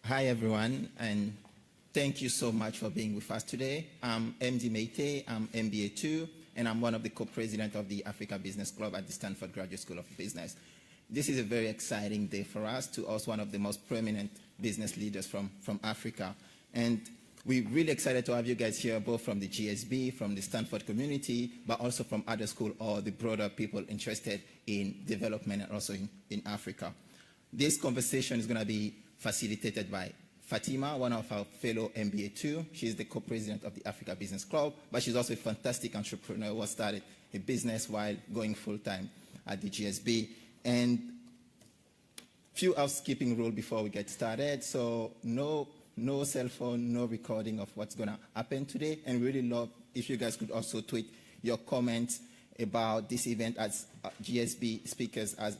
Hi, everyone, and thank you so much for being with us today. I'm MD Meite, I'm MBA 2, and I'm one of the co-presidents of the Africa Business Club at the Stanford Graduate School of Business. This is a very exciting day for us to host one of the most prominent business leaders from Africa. And we're really excited to have you guys here, both from the GSB, from the Stanford community, but also from other schools or the broader people interested in development and also in Africa. This conversation is going to be facilitated by Fatima, one of our fellow MBA 2. She's the co-president of the Africa Business Club, but she's also a fantastic entrepreneur who started a business while going full-time at the GSB. And few housekeeping rules before we get started. So no cell phone, no recording of what's going to happen today. And really love if you guys could also tweet your comments about this event as GSB speakers as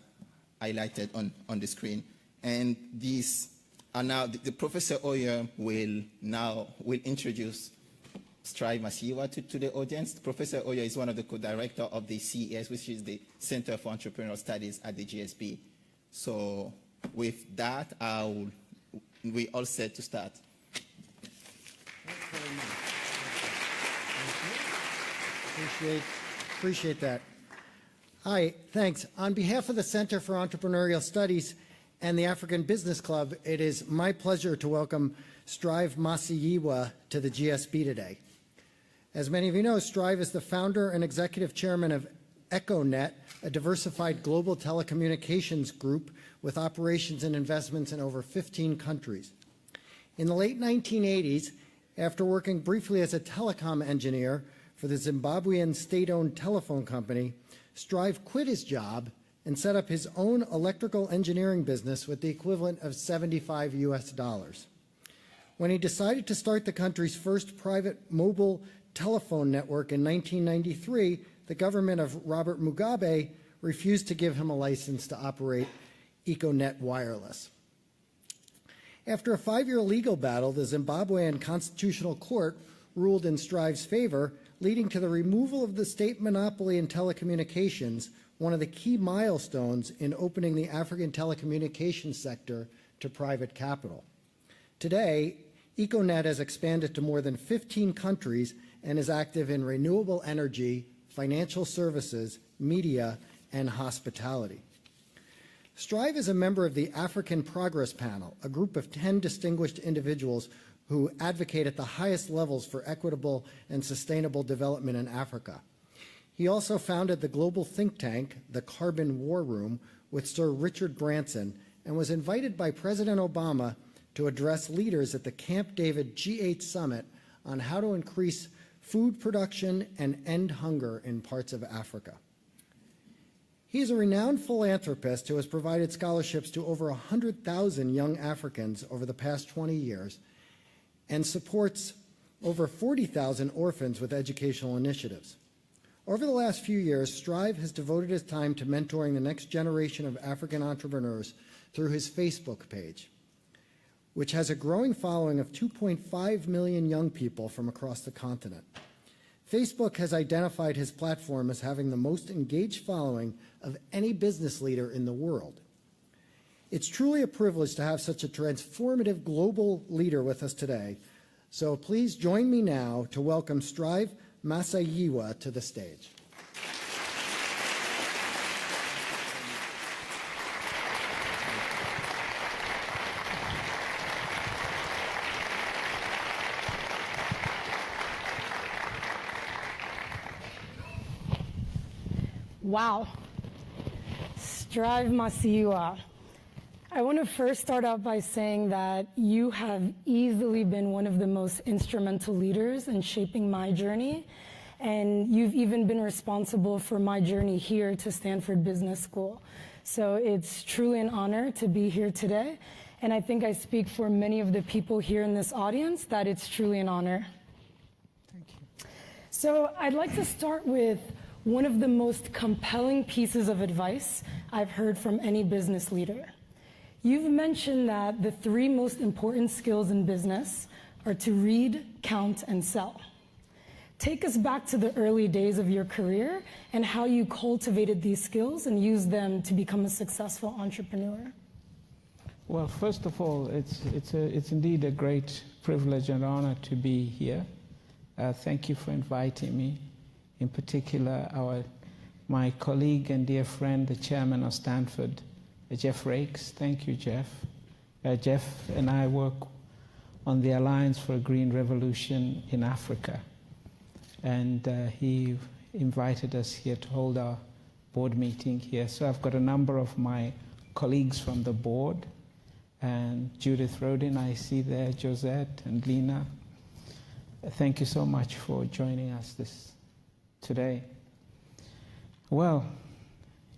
highlighted on the screen. And these are now, the Professor Oyer will introduce Strive Masiyiwa to the audience. Professor Oyer is one of the co-directors of the CES, which is the Center for Entrepreneurial Studies at the GSB. So with that, we're all set to start. Thanks very much. Appreciate that. Hi, thanks. On behalf of the Center for Entrepreneurial Studies and the African Business Club, it is my pleasure to welcome Strive Masiyiwa to the GSB today. As many of you know, Strive is the founder and executive chairman of EchoNet, a diversified global telecommunications group with operations and investments in over 15 countries. In the late 1980s, after working briefly as a telecom engineer for the Zimbabwean state-owned telephone company, Strive quit his job and set up his own electrical engineering business with the equivalent of $75 US. When he decided to start the country's first private mobile telephone network in 1993, the government of Robert Mugabe refused to give him a license to operate EchoNet Wireless. After a 5-year legal battle, the Zimbabwean Constitutional Court ruled in Strive's favor, leading to the removal of the state monopoly in telecommunications, one of the key milestones in opening the African telecommunications sector to private capital. Today, EchoNet has expanded to more than 15 countries and is active in renewable energy, financial services, media, and hospitality. Strive is a member of the African Progress Panel, a group of 10 distinguished individuals who advocate at the highest levels for equitable and sustainable development in Africa. He also founded the global think tank, the Carbon War Room, with Sir Richard Branson, and was invited by President Obama to address leaders at the Camp David G8 Summit on how to increase food production and end hunger in parts of Africa. He is a renowned philanthropist who has provided scholarships to over 100,000 young Africans over the past 20 years and supports over 40,000 orphans with educational initiatives. Over the last few years, Strive has devoted his time to mentoring the next generation of African entrepreneurs through his Facebook page, which has a growing following of 2.5 million young people from across the continent. Facebook has identified his platform as having the most engaged following of any business leader in the world. It's truly a privilege to have such a transformative global leader with us today. So please join me now to welcome Strive Masiyiwa to the stage. Wow. Strive Masiyiwa. I want to first start out by saying that you have easily been one of the most instrumental leaders in shaping my journey, and you've even been responsible for my journey here to Stanford Business School. So it's truly an honor to be here today, and I think I speak for many of the people here in this audience that it's truly an honor. Thank you. So I'd like to start with one of the most compelling pieces of advice I've heard from any business leader. You've mentioned that the 3 most important skills in business are to read, count, and sell. Take us back to the early days of your career and how you cultivated these skills and used them to become a successful entrepreneur. Well, first of all, it's indeed a great privilege and honor to be here. Thank you for inviting me. In particular, my colleague and dear friend, the chairman of Stanford, Jeff Rakes. Thank you, Jeff. Jeff and I work on the Alliance for a Green Revolution in Africa. And he invited us here to hold our board meeting here. So I've got a number of my colleagues from the board, and Judith Rodin, I see there, Josette and Lena. Thank you so much for joining us today. Well,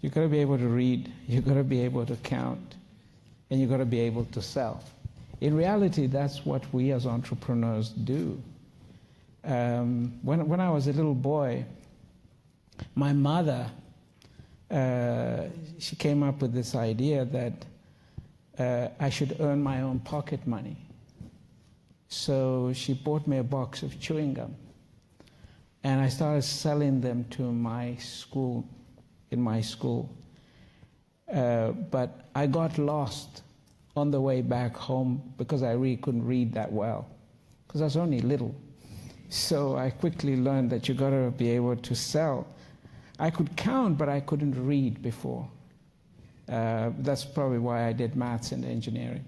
you've got to be able to read, you've got to be able to count, and you've got to be able to sell. In reality, that's what we as entrepreneurs do. When I was a little boy, my mother, she came up with this idea that I should earn my own pocket money. So she bought me a box of chewing gum, and I started selling them to my school, in my school. But I got lost on the way back home because I really couldn't read that well, because I was only little. So I quickly learned that you got to be able to sell. I could count, but I couldn't read before. That's probably why I did maths and engineering.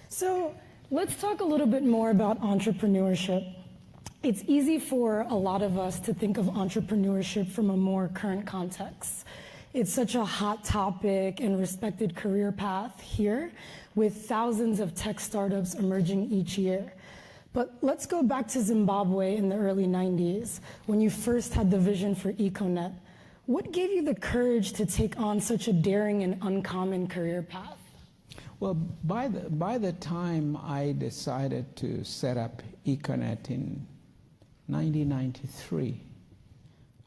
So let's talk a little bit more about entrepreneurship. It's easy for a lot of us to think of entrepreneurship from a more current context. It's such a hot topic and respected career path here, with thousands of tech startups emerging each year. But let's go back to Zimbabwe in the early 90s, when you first had the vision for EcoNet. What gave you the courage to take on such a daring and uncommon career path? Well, by the time I decided to set up EcoNet in 1993,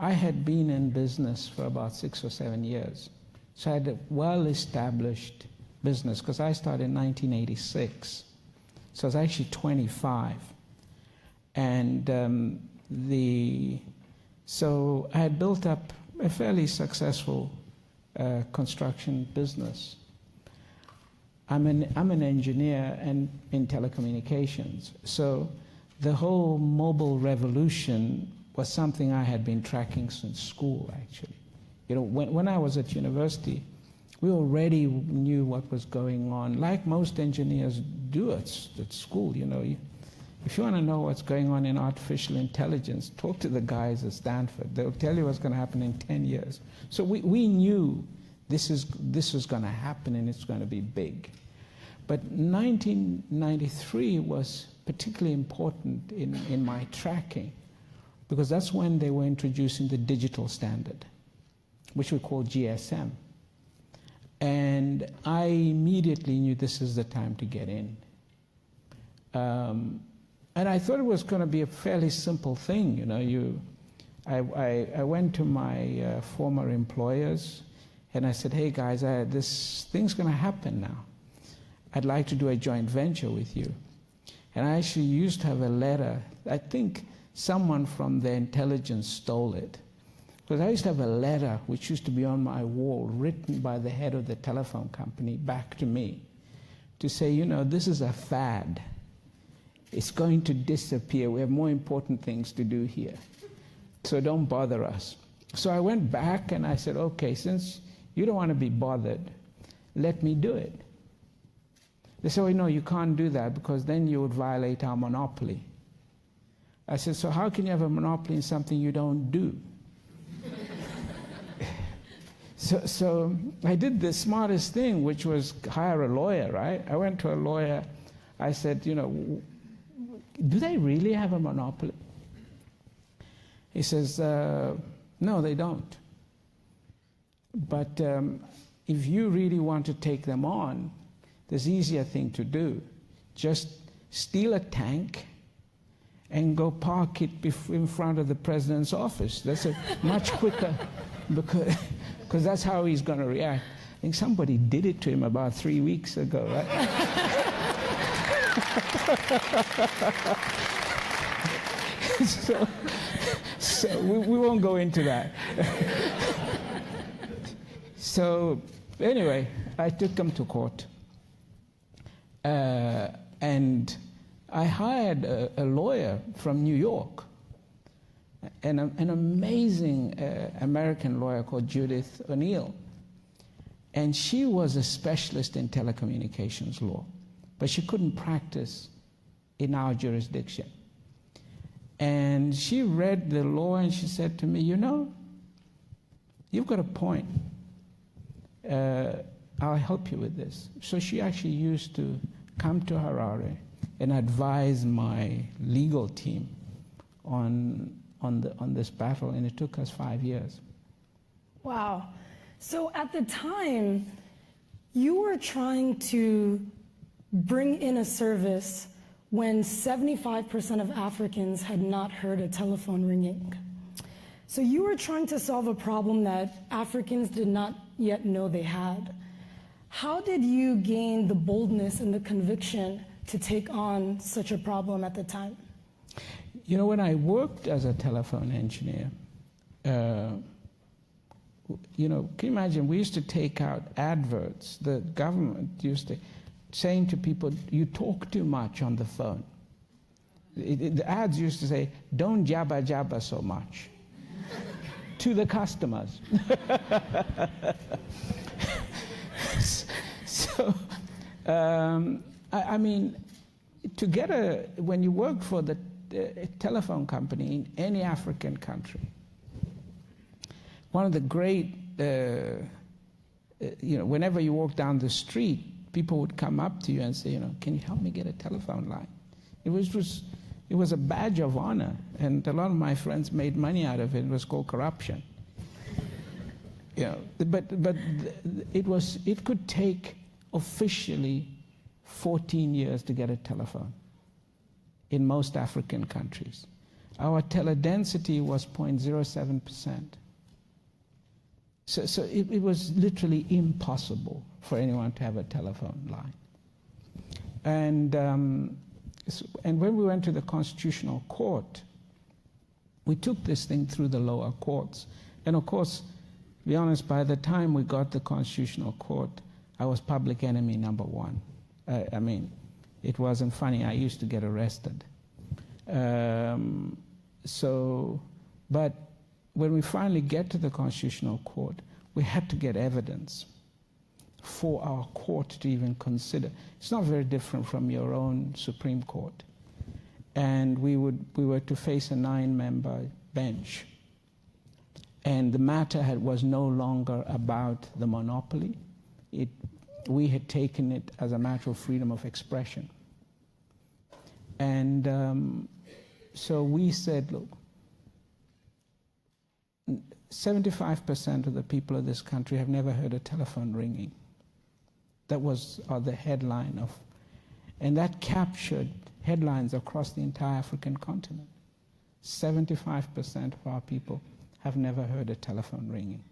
I had been in business for about 6 or 7 years. So I had a well-established business, because I started in 1986. So I was actually 25. And so I had built up a fairly successful construction business. I'm an engineer and in telecommunications. So the whole mobile revolution was something I had been tracking since school, actually. You know, when I was at university, we already knew what was going on, like most engineers do at school. You know, if you want to know what's going on in artificial intelligence, talk to the guys at Stanford. They'll tell you what's going to happen in 10 years. So we knew this was going to happen, and it's going to be big. But 1993 was particularly important in my tracking, because that's when they were introducing the digital standard, which we call GSM. And I immediately knew this is the time to get in. And I thought it was going to be a fairly simple thing. You know, I went to my former employers, and I said, hey guys, this thing's going to happen now. I'd like to do a joint venture with you. And I actually used to have a letter. I think someone from the intelligence stole it. Because I used to have a letter which used to be on my wall, written by the head of the telephone company back to me, to say, you know, this is a fad. It's going to disappear. We have more important things to do here. So don't bother us. So I went back and I said, okay, since you don't want to be bothered, let me do it. They said, well, no, you can't do that, because then you would violate our monopoly. I said, so how can you have a monopoly in something you don't do? So I did the smartest thing, which was hire a lawyer, right? I went to a lawyer. I said, you know, do they really have a monopoly? He says, no, they don't. But if you really want to take them on, there's an easier thing to do. Just steal a tank and go park it in front of the president's office. That's a much quicker, because that's how he's going to react. I think somebody did it to him about 3 weeks ago, right? so we won't go into that. So Anyway, I took them to court. And I hired a lawyer from New York, an amazing American lawyer called Judith O'Neill. And she was a specialist in telecommunications law, but she couldn't practice in our jurisdiction. And she read the law and she said to me, you know, you've got a point. I'll help you with this. So she actually used to come to Harare and advise my legal team on this battle, and it took us 5 years. Wow. So at the time, you were trying to bring in a service when 75% of Africans had not heard a telephone ringing. So you were trying to solve a problem that Africans did not yet know they had. How did you gain the boldness and the conviction to take on such a problem at the time? You know, when I worked as a telephone engineer, you know, can you imagine, we used to take out adverts, the government used to, saying to people, you talk too much on the phone. The ads used to say, don't jabba jabba so much, to the customers. So, I mean, to get when you work for the telephone company in any African country, one of the great, you know, whenever you walk down the street, people would come up to you and say, you know, can you help me get a telephone line? It was a badge of honor, and a lot of my friends made money out of it. It was called corruption. You know, but it could take officially 14 years to get a telephone in most African countries. Our teledensity was 0.07%. So it was literally impossible for anyone to have a telephone line. And when we went to the Constitutional Court, we took this thing through the lower courts. And of course, to be honest, by the time we got the Constitutional Court, I was public enemy number one. I mean, it wasn't funny. I used to get arrested. But when we finally get to the Constitutional Court, we had to get evidence for our court to even consider. It's not very different from your own Supreme Court. And we were to face a 9-member bench. And the matter was no longer about the monopoly. We had taken it as a matter of freedom of expression. And so we said, look, 75% of the people of this country have never heard a telephone ringing. That was the headline of, and that captured headlines across the entire African continent. 75% of our people have never heard a telephone ringing.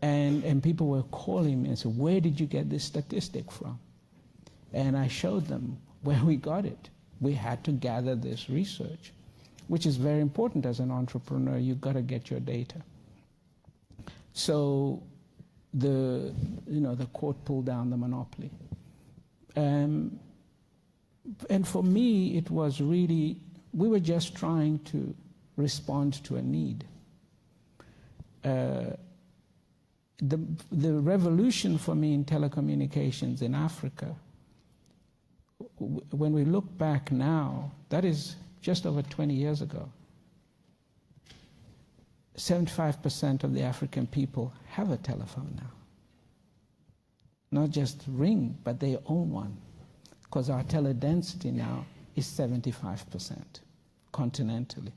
And people were calling me and said, where did you get this statistic from? And I showed them where we got it. We had to gather this research, which is very important as an entrepreneur. You've got to get your data. So the court pulled down the monopoly. And for me, it was really, we were just trying to respond to a need. The revolution for me in telecommunications in Africa, when we look back now, that is just over 20 years ago. 75% of the African people have a telephone now. Not just ring, but they own one. Because our teledensity now is 75% continentally.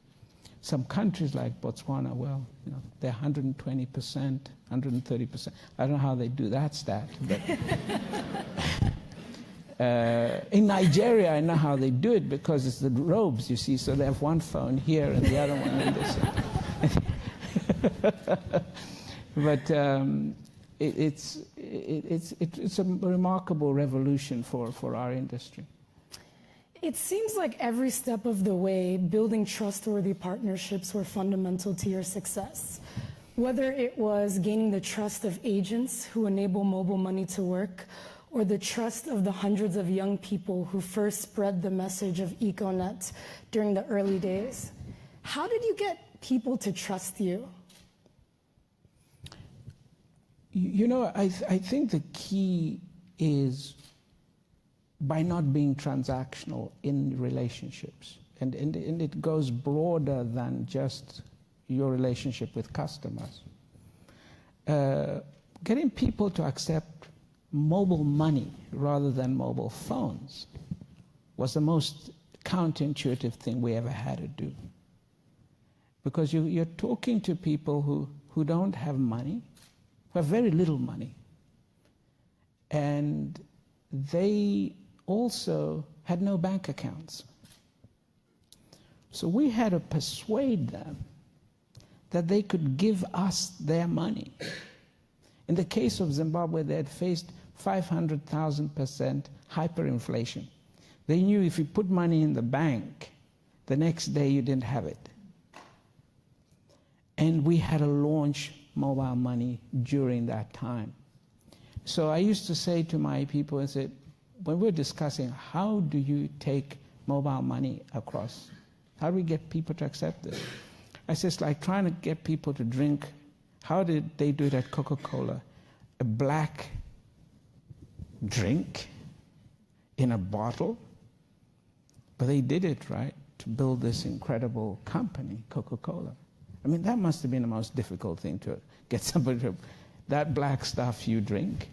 Some countries like Botswana, well, you know, they're 120%, 130%. I don't know how they do that stat, but in Nigeria, I know how they do it because it's the robes, you see, so they have one phone here and the other one in this. But it's a remarkable revolution for our industry. It seems like every step of the way, building trustworthy partnerships were fundamental to your success. Whether it was gaining the trust of agents who enable mobile money to work, or the trust of the hundreds of young people who first spread the message of EcoNet during the early days, how did you get people to trust you? You know, I think the key is by not being transactional in relationships. And it goes broader than just your relationship with customers. Getting people to accept mobile money rather than mobile phones was the most counterintuitive thing we ever had to do. Because you're talking to people who don't have money, who have very little money. And they also had no bank accounts. So we had to persuade them that they could give us their money. In the case of Zimbabwe, they had faced 500,000% hyperinflation. They knew if you put money in the bank, the next day you didn't have it. And we had to launch mobile money during that time. So I used to say to my people, I said, when we're discussing how do you take mobile money across, how do we get people to accept this? I said, it's like trying to get people to drink, how did they do it at Coca-Cola? A black drink in a bottle, but they did it, right, to build this incredible company, Coca-Cola. I mean, that must have been the most difficult thing to get somebody to, that black stuff you drink.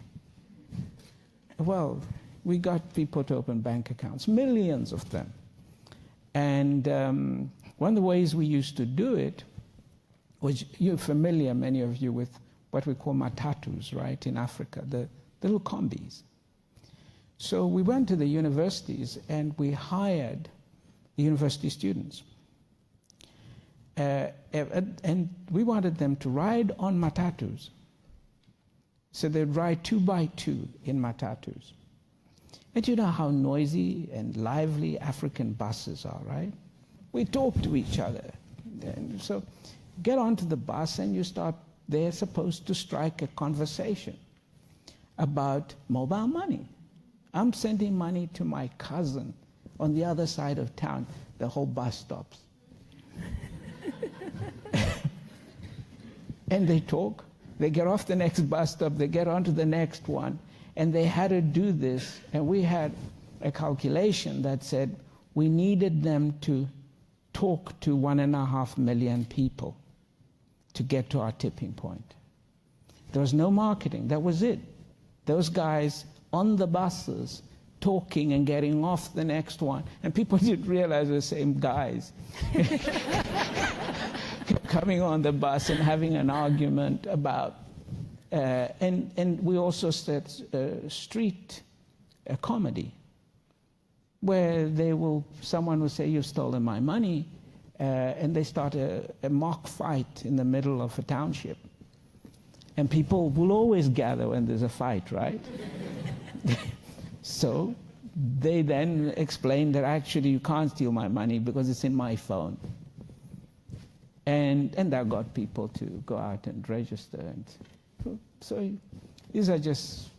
Well, we got people to open bank accounts, millions of them. And one of the ways we used to do it was, you're familiar, many of you, with what we call matatus, right, in Africa, the little combis. So we went to the universities and we hired the university students. And we wanted them to ride on matatus. So they'd ride 2 by 2 in matatus. And you know how noisy and lively African buses are, right? We talk to each other. And so get onto the bus and you start, they're supposed to strike a conversation about mobile money. I'm sending money to my cousin on the other side of town. The whole bus stops. And they talk. They get off the next bus stop. They get onto the next one. And they had to do this. And we had a calculation that said we needed them to talk to 1.5 million people to get to our tipping point. There was no marketing. That was it. Those guys on the buses talking and getting off the next one. And people didn't realize the same guys coming on the bus and having an argument about, and we also said street comedy, where someone will say, you've stolen my money, and they start a mock fight in the middle of a township. And people will always gather when there's a fight, right? So they then explain that actually you can't steal my money because it's in my phone. And that got people to go out and register. And so these are just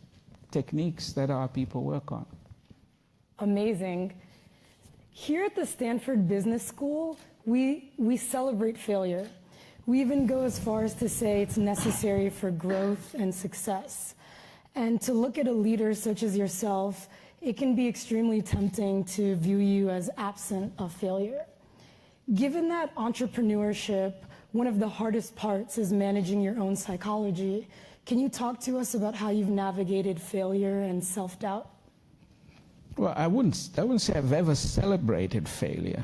techniques that our people work on. Amazing. Here at the Stanford Business School, we celebrate failure. We even go as far as to say it's necessary for growth and success. And to look at a leader such as yourself, it can be extremely tempting to view you as absent of failure. Given that entrepreneurship, one of the hardest parts is managing your own psychology, can you talk to us about how you've navigated failure and self-doubt? Well, I wouldn't say I've ever celebrated failure.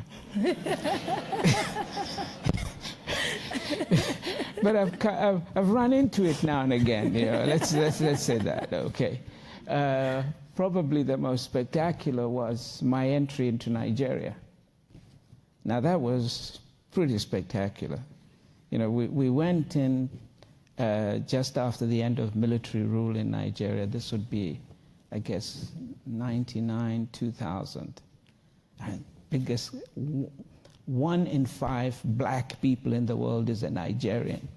But I've run into it now and again. You know, let's say that. Okay. Probably the most spectacular was my entry into Nigeria. Now that was pretty spectacular. You know, we went in just after the end of military rule in Nigeria. This would be, I guess, 99, 2000. And biggest 1 in 5 black people in the world is a Nigerian.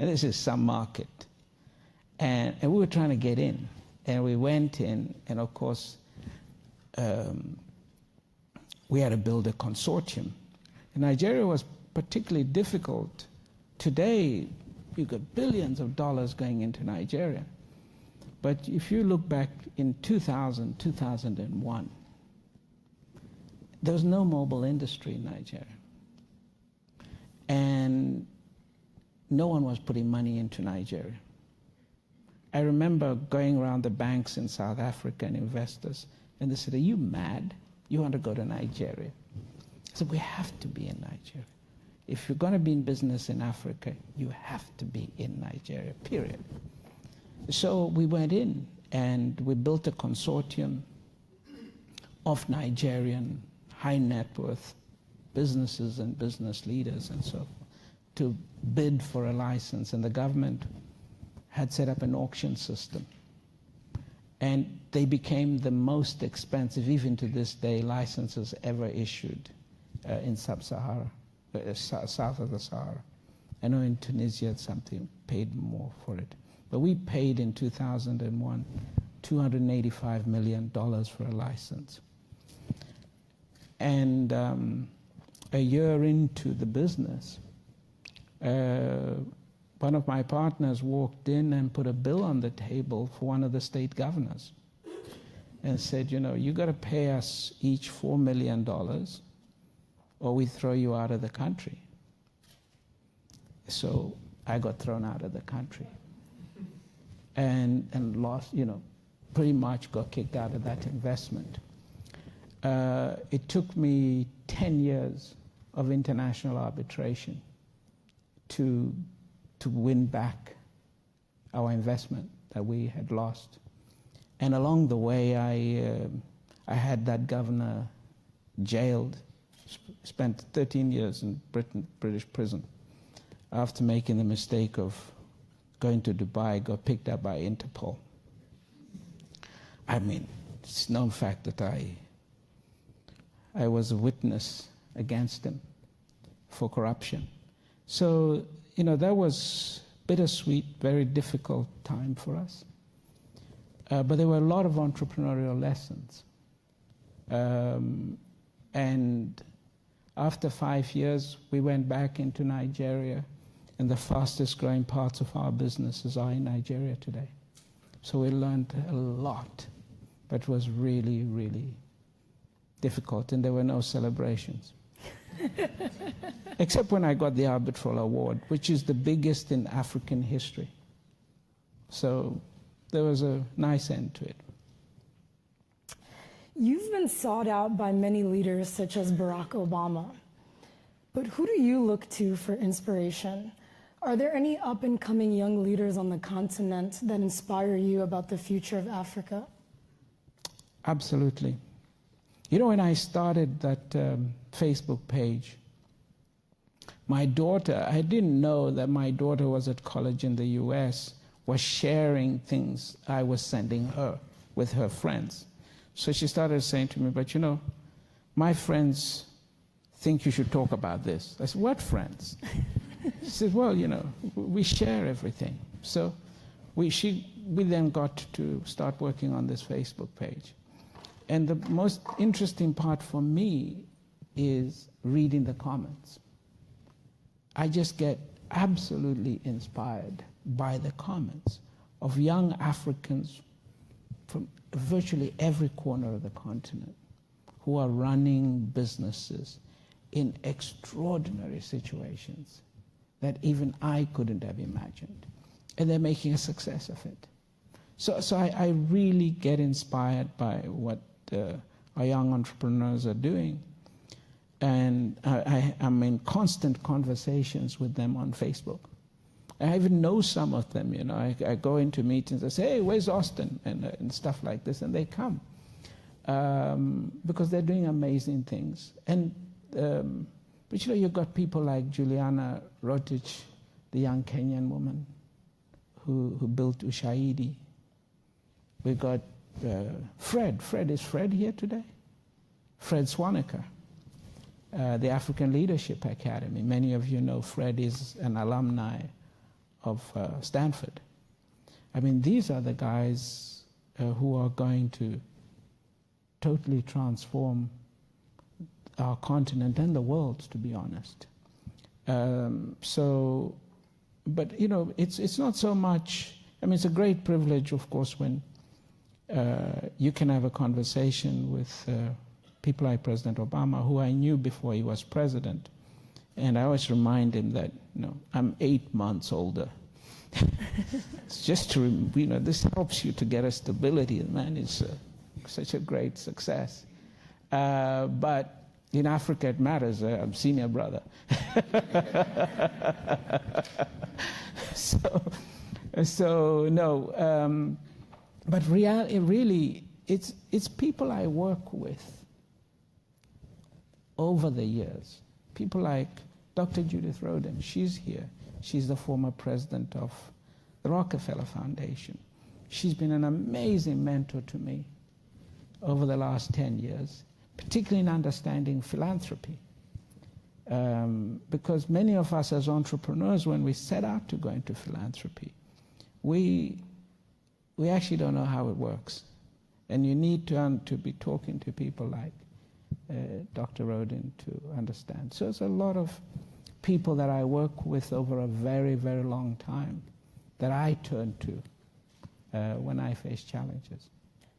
And this is some market. And we were trying to get in. And we went in, and of course, we had to build a consortium. And Nigeria was particularly difficult. Today, you got billions of dollars going into Nigeria. But if you look back in 2000, 2001, there was no mobile industry in Nigeria. And no one was putting money into Nigeria. I remember going around the banks in South Africa and investors, and they said, "Are you mad? You want to go to Nigeria?" I said, "We have to be in Nigeria. If you're going to be in business in Africa, you have to be in Nigeria, period." So we went in, and we built a consortium of Nigerian high net worth businesses and business leaders and so forth to bid for a license, and the government had set up an auction system. And they became the most expensive, even to this day, licenses ever issued in sub-Sahara, south of the Sahara. I know in Tunisia something paid more for it. But we paid in 2001 $285 million for a license. And a year into the business, one of my partners walked in and put a bill on the table for one of the state governors and said, "You got to pay us each $4 million or we throw you out of the country." So I got thrown out of the country and lost, pretty much got kicked out of that investment. It took me 10 years of international arbitration to win back our investment that we had lost. And along the way, I had that governor jailed, spent 13 years in British prison after making the mistake of going to Dubai, got picked up by Interpol. I mean, it's a known fact that I was a witness against him for corruption. So, that was bittersweet, very difficult time for us. But there were a lot of entrepreneurial lessons. And after 5 years, we went back into Nigeria, and the fastest growing parts of our businesses are in Nigeria today. So we learned a lot, but it was really, really difficult, and there were no celebrations. Except when I got the Arbitral Award, which is the biggest in African history. So there was a nice end to it. You've been sought out by many leaders such as Barack Obama. But who do you look to for inspiration? Are there any up-and-coming young leaders on the continent that inspire you about the future of Africa? Absolutely. When I started that Facebook page, my daughter, I didn't know that my daughter was at college in the US, was sharing things I was sending her with her friends. So she started saying to me, "But my friends think you should talk about this." I said, "What friends?" She said, "Well, we share everything." So we then got to start working on this Facebook page. And the most interesting part for me is reading the comments. I just get absolutely inspired by the comments of young Africans from virtually every corner of the continent who are running businesses in extraordinary situations that even I couldn't have imagined. And they're making a success of it. So I really get inspired by what our young entrepreneurs are doing. And I'm in constant conversations with them on Facebook. I even know some of them, I go into meetings, I say, "Hey, where's Austin?" and stuff like this, and they come. Because they're doing amazing things. And but you've got people like Juliana Rotich, the young Kenyan woman who built Ushahidi. We've got Fred. Is Fred here today? Fred Swaniker, the African Leadership Academy. Many of you know Fred is an alumni Stanford. I mean, these are the guys who are going to totally transform our continent and the world, to be honest. But you know, it's not so much. I mean, it's a great privilege, of course, when you can have a conversation with people like President Obama, who I knew before he was president, and I always remind him that, you know, I'm 8 months older. It's just to, you know, this helps you to get a stability, and man, it's such a great success. But in Africa, it matters. I'm senior brother. So no. But really, it's people I work with over the years. People like Dr. Judith Rodin. She's here. She's the former president of the Rockefeller Foundation. She's been an amazing mentor to me over the last 10 years, particularly in understanding philanthropy. Because many of us as entrepreneurs, when we set out to go into philanthropy, we actually don't know how it works. And you need to be talking to people like Dr. Rodin to understand. So it's a lot of people that I work with over a very, very long time that I turn to when I face challenges.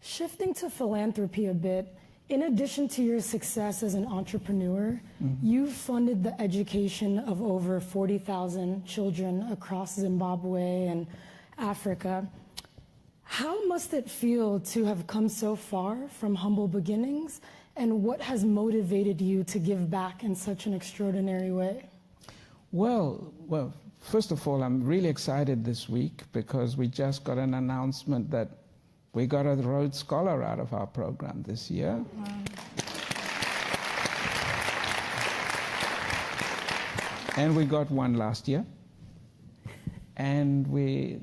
Shifting to philanthropy a bit, in addition to your success as an entrepreneur, you've funded the education of over 40,000 children across Zimbabwe and Africa. How must it feel to have come so far from humble beginnings, and what has motivated you to give back in such an extraordinary way? Well, first of all, I'm really excited this week because we just got an announcement that we got a Rhodes Scholar out of our program this year. Wow. And we got one last year. And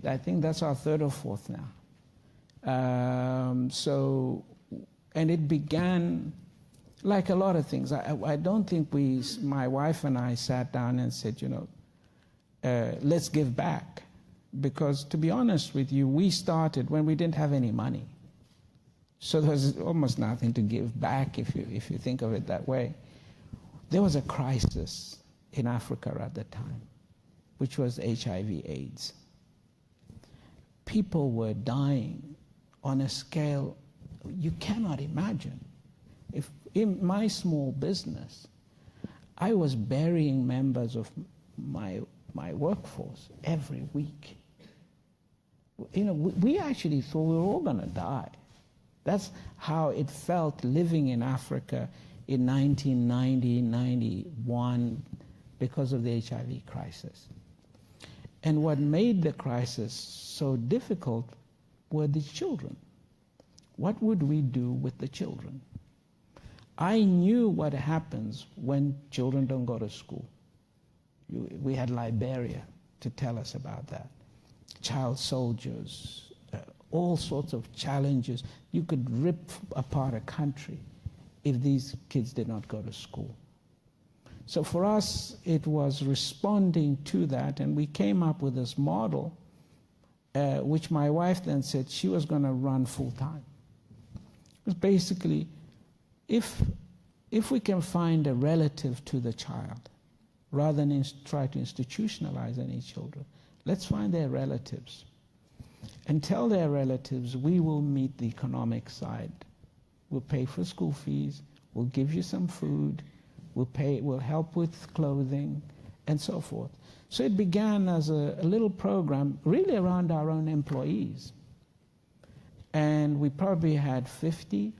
I think that's our third or fourth now. And it began like a lot of things. I don't think my wife and I sat down and said, you know, let's give back. Because to be honest with you, we started when we didn't have any money. So there was almost nothing to give back if you think of it that way. There was a crisis in Africa at the time, which was HIV/AIDS. People were dying on a scale you cannot imagine. If in my small business, I was burying members of my workforce every week. You know, we actually thought we were all going to die. That's how it felt living in Africa in 1990, 91 because of the HIV crisis. And what made the crisis so difficult were the children. What would we do with the children? I knew what happens when children don't go to school. We had Liberia to tell us about that. Child soldiers, all sorts of challenges. You could rip apart a country if these kids did not go to school. So for us, it was responding to that, and we came up with this model, which my wife then said she was going to run full time. It was basically, if we can find a relative to the child, rather than try to institutionalize any children, let's find their relatives and tell their relatives we will meet the economic side. We'll pay for school fees, we'll give you some food, we'll help with clothing, and so forth. So it began as a little program really around our own employees. And we probably had 50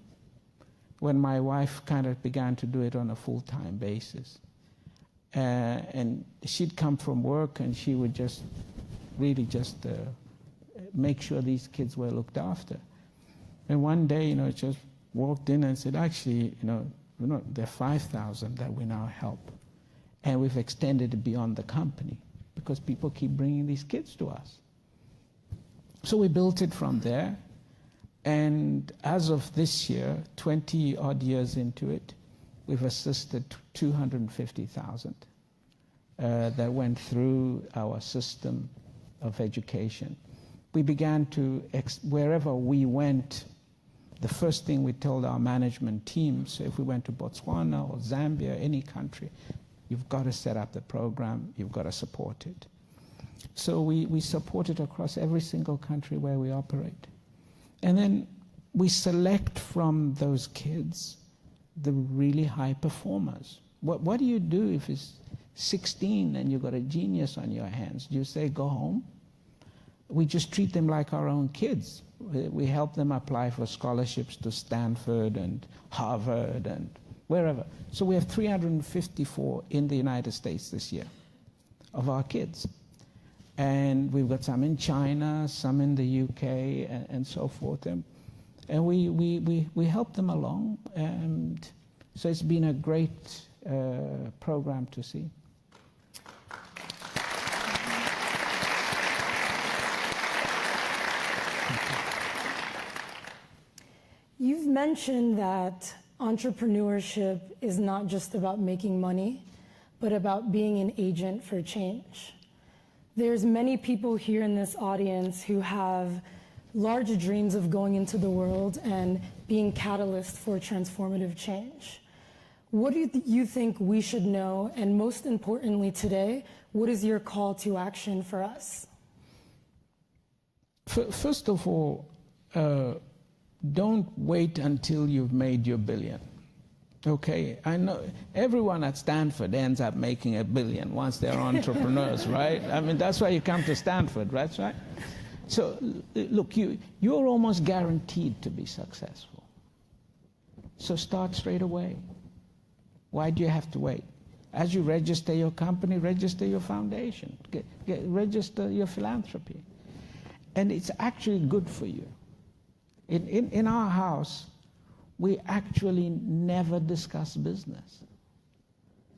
when my wife kind of began to do it on a full-time basis. And she'd come from work and she would just make sure these kids were looked after. And one day, just walked in and said, actually, there are 5,000 that we now help. And we've extended it beyond the company because people keep bringing these kids to us. So we built it from there. And as of this year, 20 odd years into it, we've assisted 250,000 that went through our system of education. We began to, wherever we went, the first thing we told our management teams, if we went to Botswana or Zambia, any country, you've got to set up the program, you've got to support it. So we support it across every single country where we operate. And then we select from those kids the really high performers. What do you do if it's 16 and you've got a genius on your hands? Do you say, go home? We just treat them like our own kids. We help them apply for scholarships to Stanford and Harvard and wherever. So we have 354 in the United States this year of our kids. And we've got some in China, some in the UK, and so forth. And we help them along. And so it's been a great program to see. You've mentioned that entrepreneurship is not just about making money, but about being an agent for change. There's many people here in this audience who have large dreams of going into the world and being catalysts for transformative change. What do you think we should know? And most importantly today, what is your call to action for us? First of all, don't wait until you've made your billion. Okay, I know everyone at Stanford ends up making $1 billion once they're entrepreneurs, right? I mean, that's why you come to Stanford, right? So, look, you're almost guaranteed to be successful. So start straight away. Why do you have to wait? As you register your company, register your foundation, register your philanthropy. And it's actually good for you. In our house, we actually never discuss business.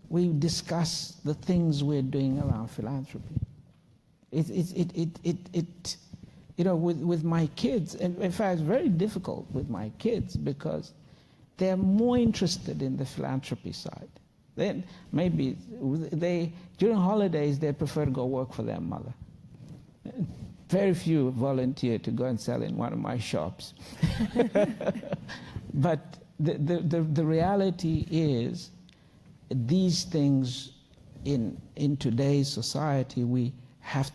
We discuss the things we're doing around philanthropy. You know, with my kids, and in fact, it's very difficult with my kids because they're more interested in the philanthropy side. Then maybe during holidays, they prefer to go work for their mother. Very few volunteer to go and sell in one of my shops. But the reality is, these things in today's society,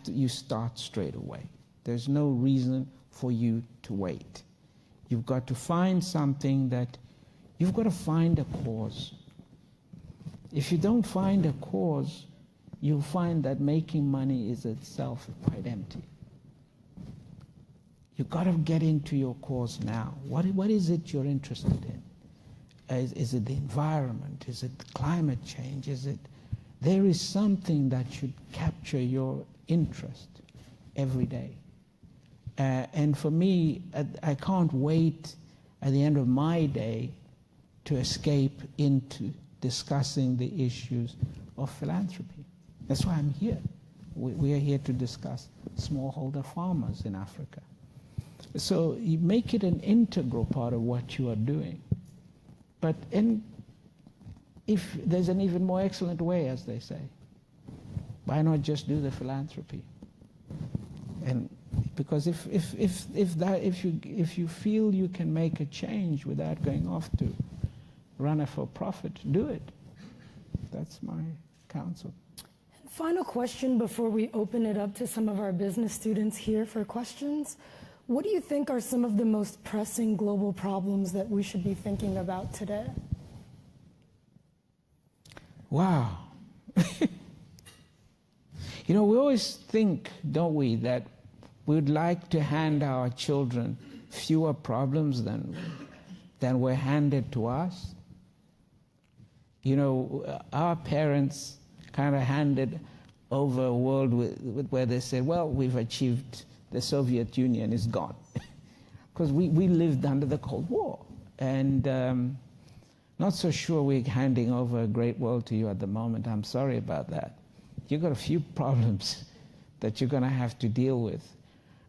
you start straight away. There's no reason for you to wait. You've got to find something you've got to find a cause. If you don't find a cause, you'll find that making money is itself quite empty. You've got to get into your cause now. What is it you're interested in? Is it the environment? Is it climate change? There is something that should capture your interest every day. And for me, I can't wait at the end of my day to escape into discussing the issues of philanthropy. That's why I'm here. We are here to discuss smallholder farmers in Africa. So you make it an integral part of what you are doing. But if there's an even more excellent way, as they say, why not just do the philanthropy? And because if you feel you can make a change without going off to run a for-profit, do it. That's my counsel. Final question before we open it up to some of our business students here for questions. What do you think are some of the most pressing global problems that we should be thinking about today? Wow. You know, we always think, don't we, that we'd like to hand our children fewer problems than were handed to us. You know, our parents kind of handed over a world where they said, well, we've achieved, the Soviet Union is gone. Because we lived under the Cold War. And not so sure we're handing over a great world to you at the moment. I'm sorry about that. You've got a few problems that you're going to have to deal with.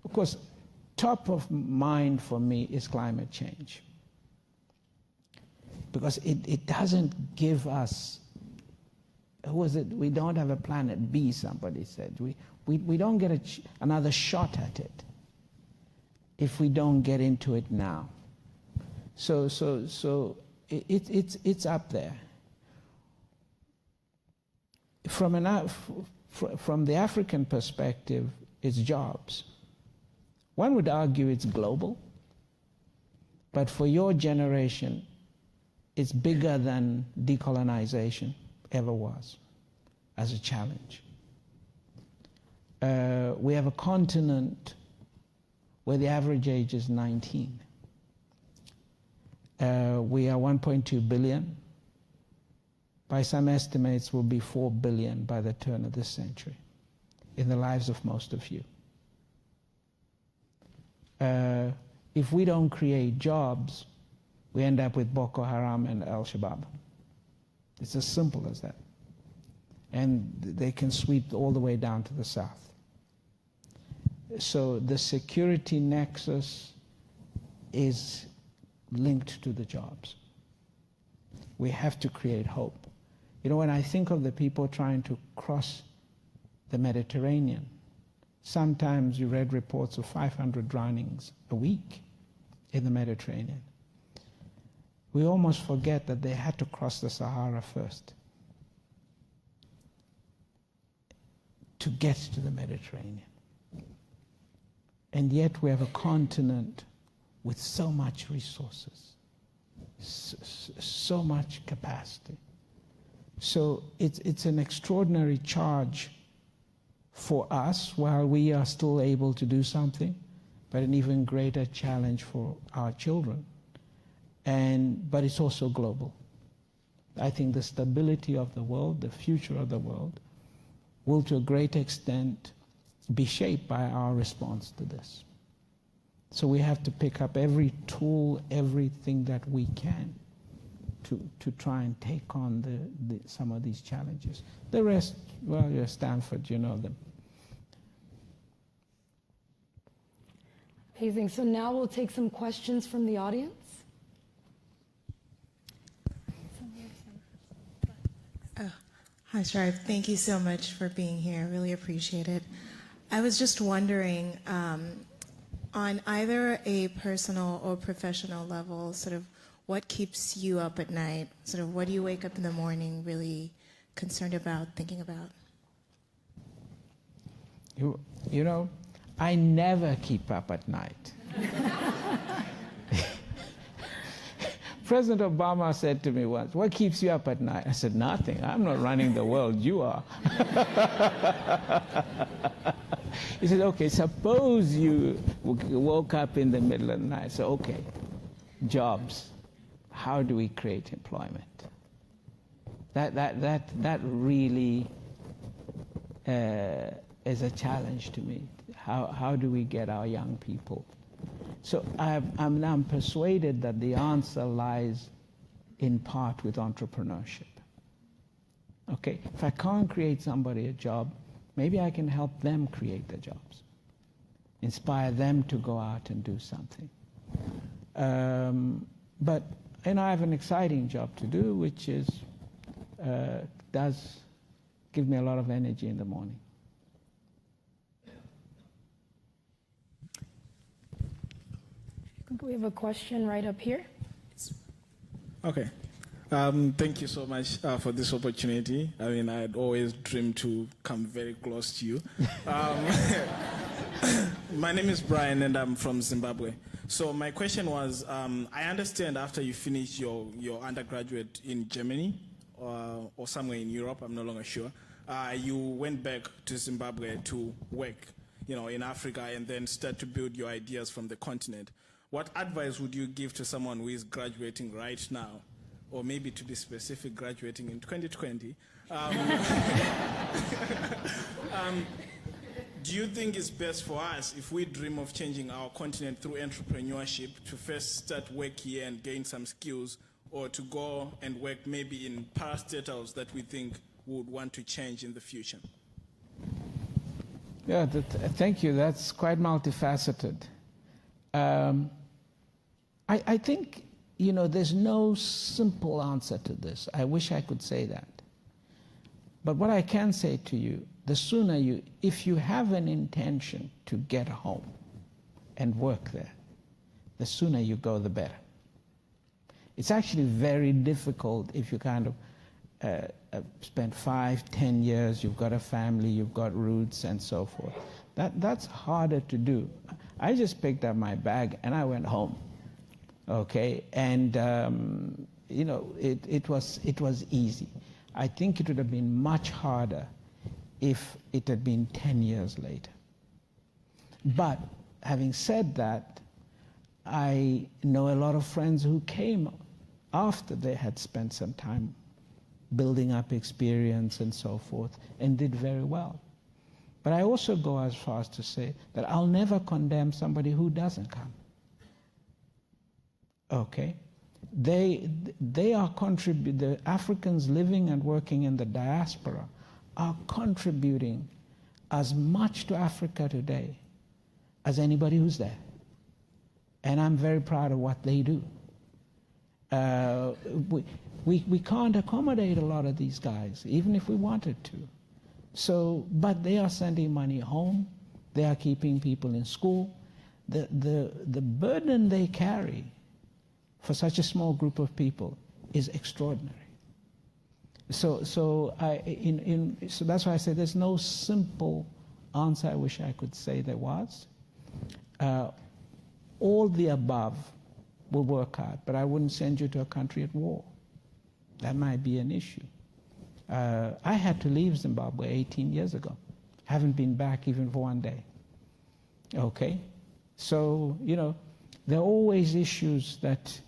Of course, top of mind for me is climate change. Because it doesn't give us, we don't have a planet B, somebody said. We don't get another shot at it if we don't get into it now. So it's up there. From the African perspective, it's jobs. One would argue it's global, but for your generation, it's bigger than decolonization ever was as a challenge. We have a continent where the average age is 19. We are 1.2 billion. By some estimates, we'll be 4 billion by the turn of this century in the lives of most of you. If we don't create jobs, we end up with Boko Haram and Al-Shabaab. It's as simple as that. And they can sweep all the way down to the south. So the security nexus is linked to the jobs. We have to create hope. You know, when I think of the people trying to cross the Mediterranean, sometimes you read reports of 500 drownings a week in the Mediterranean. We almost forget that they had to cross the Sahara first to get to the Mediterranean. And yet we have a continent with so much resources, so much capacity. So it's an extraordinary charge for us while we are still able to do something, but an even greater challenge for our children. But it's also global. I think the stability of the world, the future of the world, will to a great extent be shaped by our response to this. So we have to pick up every tool, everything that we can to try and take on some of these challenges. The rest, well, you're Stanford, you know them. Amazing. So now we'll take some questions from the audience. Hi, Shariv. Thank you so much for being here. I really appreciate it. I was just wondering, on either a personal or professional level, sort of what keeps you up at night? Sort of what do you wake up in the morning really concerned about, thinking about? You know, I never keep up at night. President Obama said to me once, "What keeps you up at night?" I said, "Nothing. I'm not running the world. You are." He said, "Okay, suppose you woke up in the middle of the night." So, okay, jobs. How do we create employment? That really is a challenge to me. How do we get our young people? So I'm persuaded that the answer lies in part with entrepreneurship. Okay, if I can't create somebody a job, maybe I can help them create the jobs, inspire them to go out and do something. But I have an exciting job to do, which is does give me a lot of energy in the morning. We have a question right up here. Okay. Thank you so much for this opportunity. I mean, I had always dreamed to come very close to you. My name is Brian, and I'm from Zimbabwe. So my question was, I understand after you finished your undergraduate in Germany or somewhere in Europe, I'm no longer sure, you went back to Zimbabwe to work, in Africa, and then start to build your ideas from the continent. What advice would you give to someone who is graduating right now, or maybe to be specific, graduating in 2020? Do you think it's best for us, if we dream of changing our continent through entrepreneurship, to first start work here and gain some skills, or to go and work maybe in parastatals that we think would want to change in the future? Yeah, thank you. That's quite multifaceted. I think, there's no simple answer to this. I wish I could say that. But what I can say to you the sooner you, if you have an intention to get home and work there, the sooner you go, the better. It's actually very difficult if you kind of spend 5, 10 years, you've got a family, you've got roots and so forth. That's harder to do. I just picked up my bag and I went home, okay? And, you know, it was easy. I think it would have been much harder if it had been 10 years later. But having said that, I know a lot of friends who came after they had spent some time building up experience and so forth and did very well. But I also go as far as to say that I'll never condemn somebody who doesn't come. Okay? They are the Africans living and working in the diaspora are contributing as much to Africa today as anybody who's there. And I'm very proud of what they do. We can't accommodate a lot of these guys, even if we wanted to. So, but they are sending money home. They are keeping people in school. The burden they carry for such a small group of people is extraordinary. So that's why I say there's no simple answer. I wish I could say there was. All the above will work out, but I wouldn't send you to a country at war. That might be an issue. I had to leave Zimbabwe 18 years ago. Haven't been back even for one day. Okay? So, you know, there are always issues that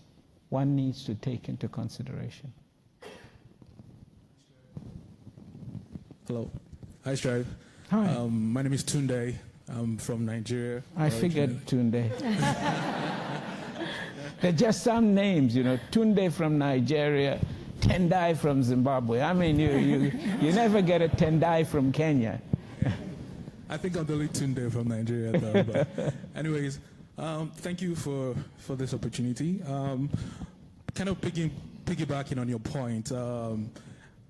one needs to take into consideration. Hello. Hi, Strive. Hi. My name is Tunde. I'm from Nigeria. I figured Tunde. They're just some names, you know. Tunde from Nigeria, Tendai from Zimbabwe. I mean, you never get a Tendai from Kenya. I think I'm the only Tunde from Nigeria, though. But anyways, thank you for this opportunity. Kind of piggybacking on your point,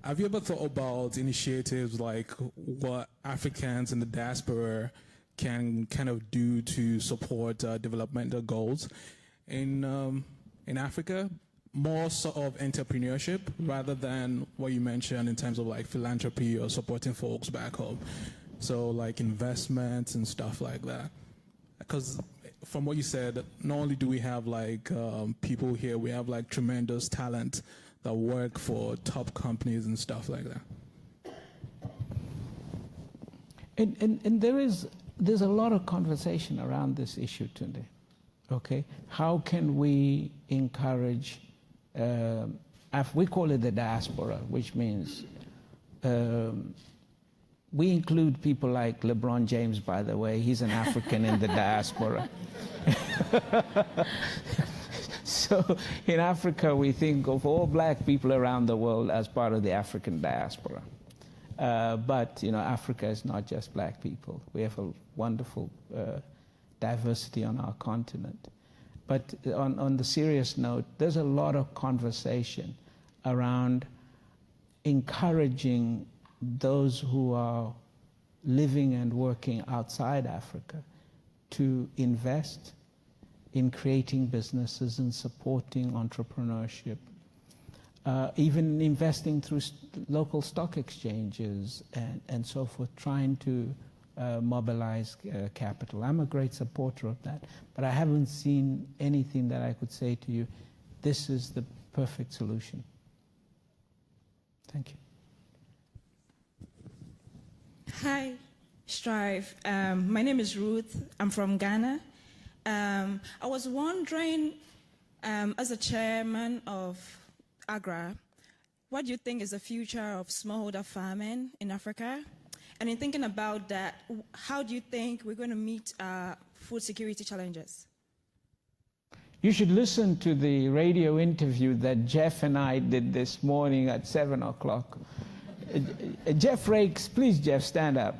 have you ever thought about initiatives like what Africans in the diaspora can kind of do to support developmental goals in Africa? More sort of entrepreneurship rather than what you mentioned in terms of like philanthropy or supporting folks back home. So like investments and stuff like that. Because from what you said, not only do we have like people here, we have like tremendous talent that work for top companies and stuff like that. And there's a lot of conversation around this issue today. Okay, how can we encourage? We call it the diaspora, which means we include people like LeBron James. By the way, he's an African in the diaspora. So in Africa, we think of all black people around the world as part of the African diaspora. But, you know, Africa is not just black people. We have a wonderful diversity on our continent. But on the serious note, there's a lot of conversation around encouraging those who are living and working outside Africa to invest in creating businesses and supporting entrepreneurship, even investing through local stock exchanges and so forth, trying to mobilize capital. I'm a great supporter of that, but I haven't seen anything that I could say to you, this is the perfect solution. Thank you. Hi, Strive. My name is Ruth. I'm from Ghana. I was wondering, as a chairman of AGRA, what do you think is the future of smallholder farming in Africa? And in thinking about that, how do you think we're going to meet food security challenges? You should listen to the radio interview that Jeff and I did this morning at 7 o'clock. Jeff Rakes, please, Jeff, stand up.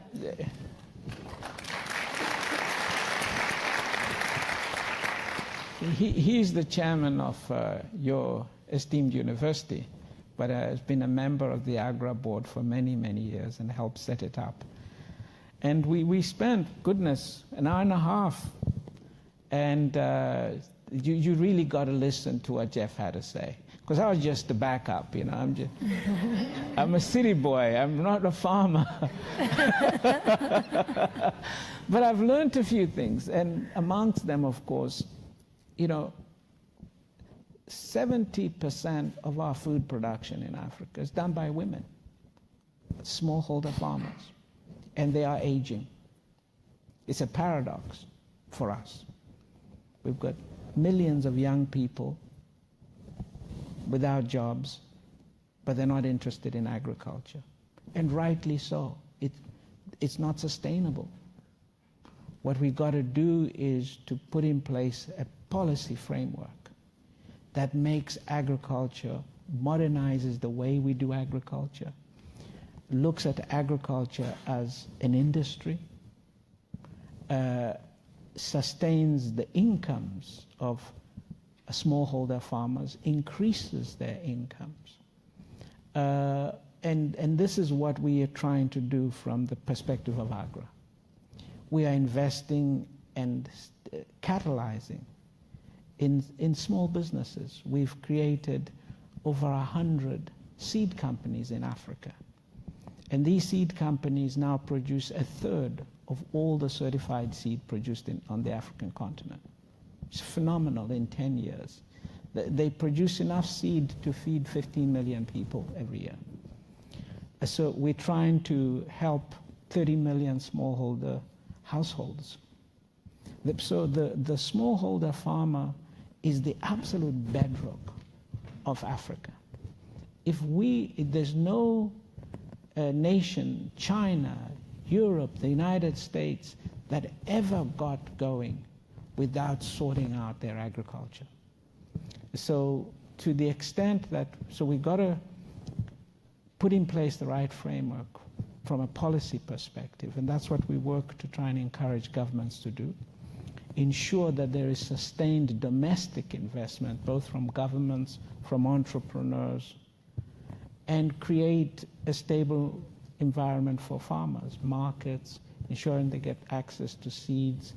He's the chairman of your esteemed university, but has been a member of the AGRA board for many, many years and helped set it up. And we spent, goodness, an hour and a half. And you really got to listen to what Jeff had to say. Because I was just the backup, you know. I'm a city boy. I'm not a farmer. But I've learned a few things. And amongst them, of course, you know, 70% of our food production in Africa is done by women, smallholder farmers. And they are aging. It's a paradox for us. We've got millions of young people without jobs, but they're not interested in agriculture. And rightly so. It's not sustainable. What we've got to do is to put in place a policy framework that makes agriculture, modernizes the way we do agriculture, looks at agriculture as an industry, sustains the incomes of smallholder farmers, increases their incomes. And this is what we are trying to do from the perspective of AGRA. We are investing and catalyzing in small businesses. We've created over 100 seed companies in Africa. And these seed companies now produce a third of all the certified seed produced on the African continent. It's phenomenal in 10 years. They produce enough seed to feed 15 million people every year. So we're trying to help 30 million smallholder households. So the smallholder farmer is the absolute bedrock of Africa. If there's no nation, China, Europe, the United States, that ever got going without sorting out their agriculture. So to the extent that, so we've got to put in place the right framework from a policy perspective, and that's what we work to try and encourage governments to do. Ensure that there is sustained domestic investment, both from governments, from entrepreneurs, and create a stable environment for farmers, markets, ensuring they get access to seeds,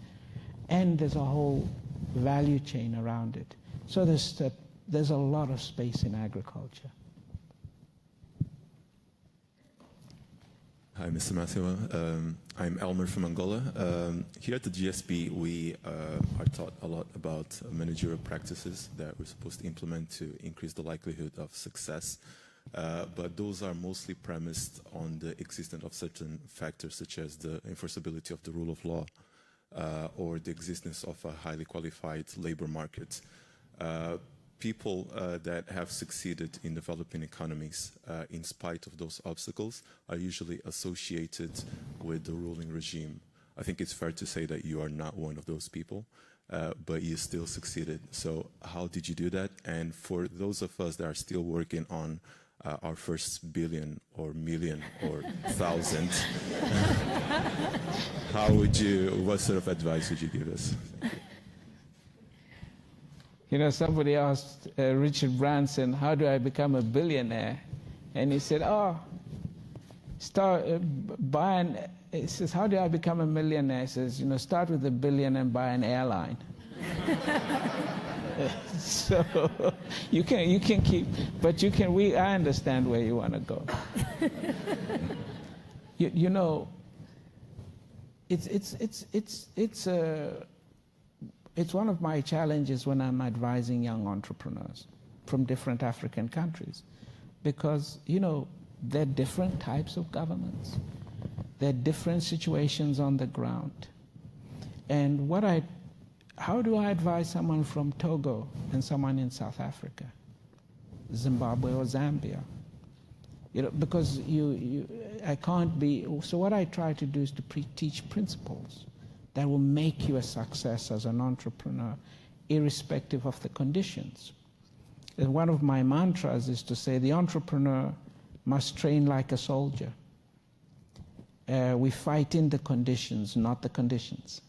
and there's a whole value chain around it. So there's a lot of space in agriculture. Hi, Mr. Masiyiwa. I'm Elmer from Angola. Here at the GSP, we are taught a lot about managerial practices that we're supposed to implement to increase the likelihood of success. But those are mostly premised on the existence of certain factors, such as the enforceability of the rule of law or the existence of a highly qualified labor market. People that have succeeded in developing economies in spite of those obstacles are usually associated with the ruling regime. I think it's fair to say that you are not one of those people, but you still succeeded. So how did you do that? And for those of us that are still working on our first billion or million or thousand, what sort of advice would you give us? Thank you. You know, somebody asked Richard Branson, how do I become a billionaire? And he said, he says, how do I become a millionaire? He says, you know, start with $1 billion and buy an airline. So you can keep, but I understand where you want to go. you know, it's one of my challenges when I'm advising young entrepreneurs from different African countries, because, you know, there are different types of governments. There are different situations on the ground. And how do I advise someone from Togo and someone in South Africa, Zimbabwe or Zambia? You know, because I can't be, so what I try to do is to teach principles that will make you a success as an entrepreneur, irrespective of the conditions. And one of my mantras is to say the entrepreneur must train like a soldier. We fight in the conditions, not the conditions.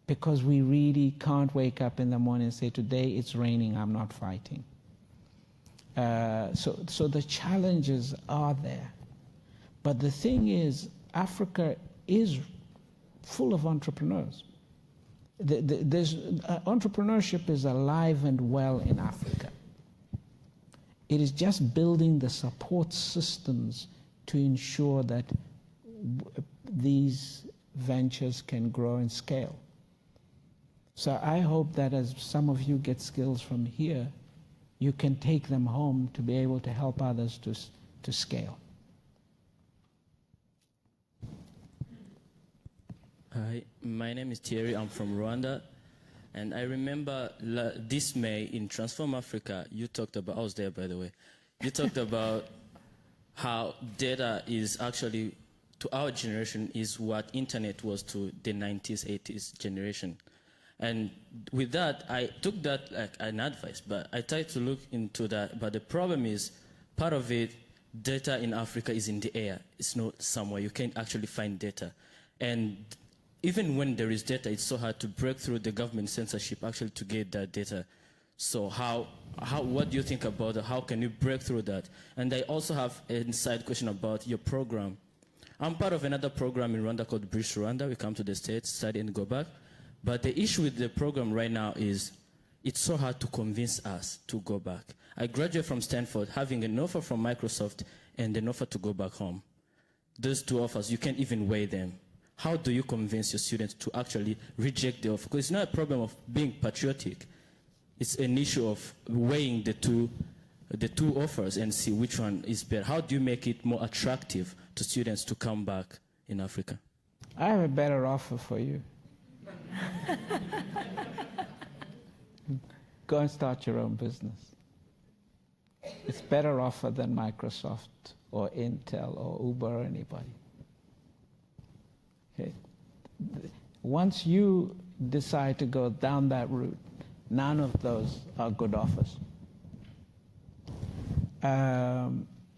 Because we really can't wake up in the morning and say, today it's raining, I'm not fighting. So the challenges are there. But the thing is, Africa is full of entrepreneurs. Entrepreneurship is alive and well in Africa. It is just building the support systems to ensure that these ventures can grow and scale. So I hope that as some of you get skills from here, you can take them home to be able to help others to scale. Hi, my name is Thierry. I'm from Rwanda. And I remember this May in Transform Africa, you talked about, I was there by the way, you talked about how data is actually, to our generation, is what internet was to the 90s, 80s generation. And with that, I took that like an advice, but I tried to look into that. But the problem is, part of it, data in Africa is in the air. It's not somewhere. You can't actually find data. And even when there is data, it's so hard to break through the government censorship actually to get that data. So what do you think about it? How can you break through that? And I also have a side question about your program. I'm part of another program in Rwanda called Bridge Rwanda. We come to the States, study and go back. But the issue with the program right now is it's so hard to convince us to go back. I graduated from Stanford having an offer from Microsoft and an offer to go back home. Those two offers, you can't even weigh them. How do you convince your students to actually reject the offer? Because it's not a problem of being patriotic. It's an issue of weighing the two offers and see which one is better. How do you make it more attractive to students to come back in Africa? I have a better offer for you. Go and start your own business. It's better offer than Microsoft or Intel or Uber or anybody. Okay. Once you decide to go down that route, none of those are good offers.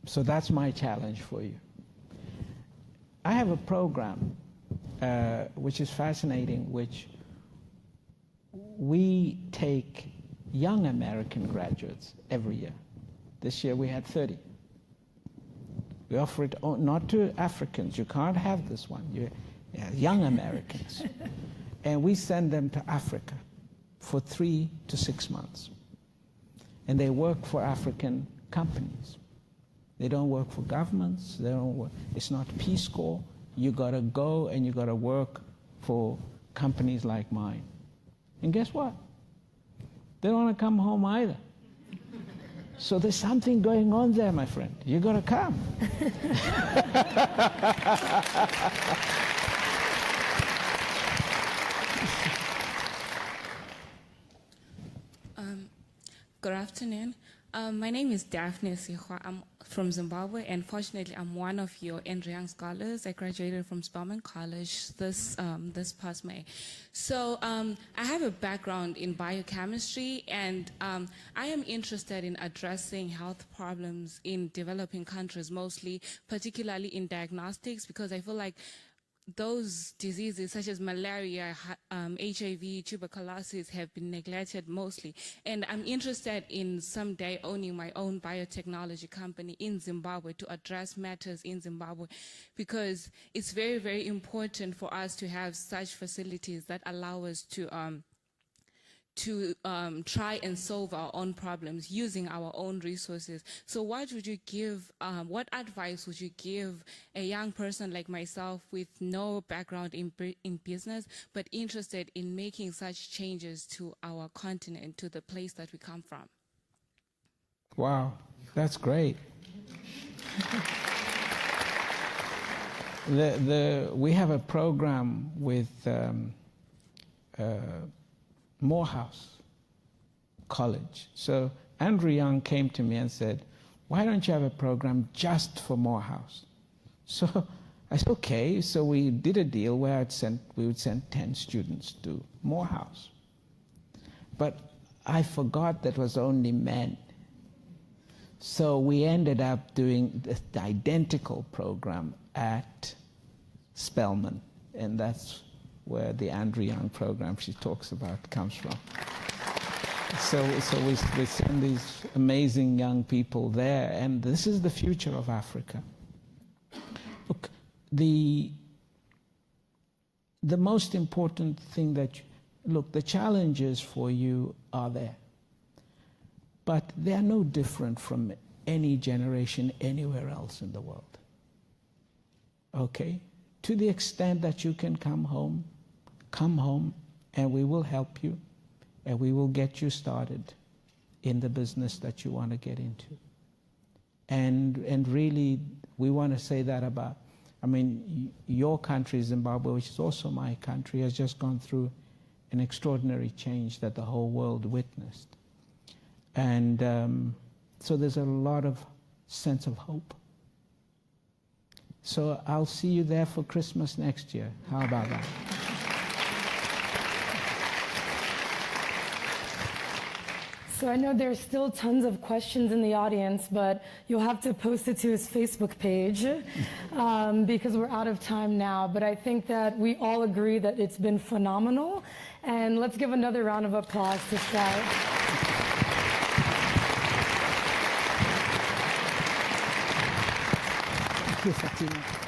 So that's my challenge for you. I have a program which is fascinating, which we take young American graduates every year. This year we had 30. We offer it not to Africans. You can't have this one. Young Americans. And we send them to Africa for 3 to 6 months. And they work for African companies. They don't work for governments. They don't work. It's not Peace Corps. You got to go and you got to work for companies like mine. And guess what? They don't want to come home either. So there's something going on there, my friend. You got to come. Good afternoon. My name is Daphne Masiyiwa. I'm from Zimbabwe, and fortunately, I'm one of your Andrew Young scholars. I graduated from Spelman College this past May. So I have a background in biochemistry, and I am interested in addressing health problems in developing countries, mostly, particularly in diagnostics, because I feel like those diseases such as malaria, HIV, tuberculosis have been neglected mostly. And I'm interested in someday owning my own biotechnology company in Zimbabwe to address matters in Zimbabwe, because it's very, very important for us to have such facilities that allow us to try and solve our own problems using our own resources. So what would you give, what advice would you give a young person like myself with no background in business, but interested in making such changes to our continent, to the place that we come from? Wow, that's great. We have a program with Morehouse College. So Andrew Young came to me and said, why don't you have a program just for Morehouse? So I said, okay. So we did a deal where we would send 10 students to Morehouse. But I forgot that was only men. So we ended up doing the identical program at Spelman, and that's where the Andrew Young program she talks about comes from. So we send these amazing young people there, and this is the future of Africa. Look, the most important thing that, look, the challenges for you are there, but they are no different from any generation anywhere else in the world. Okay? To the extent that you can come home, and we will help you, and we will get you started in the business that you want to get into. And really, we want to say that about, I mean, your country, Zimbabwe, which is also my country, has just gone through an extraordinary change that the whole world witnessed. And so there's a lot of sense of hope. So I'll see you there for Christmas next year. How about that? So I know there's still tons of questions in the audience, but you'll have to post it to his Facebook page because we're out of time now. But I think that we all agree that it's been phenomenal. And let's give another round of applause to Strive. Thank you, Fatima.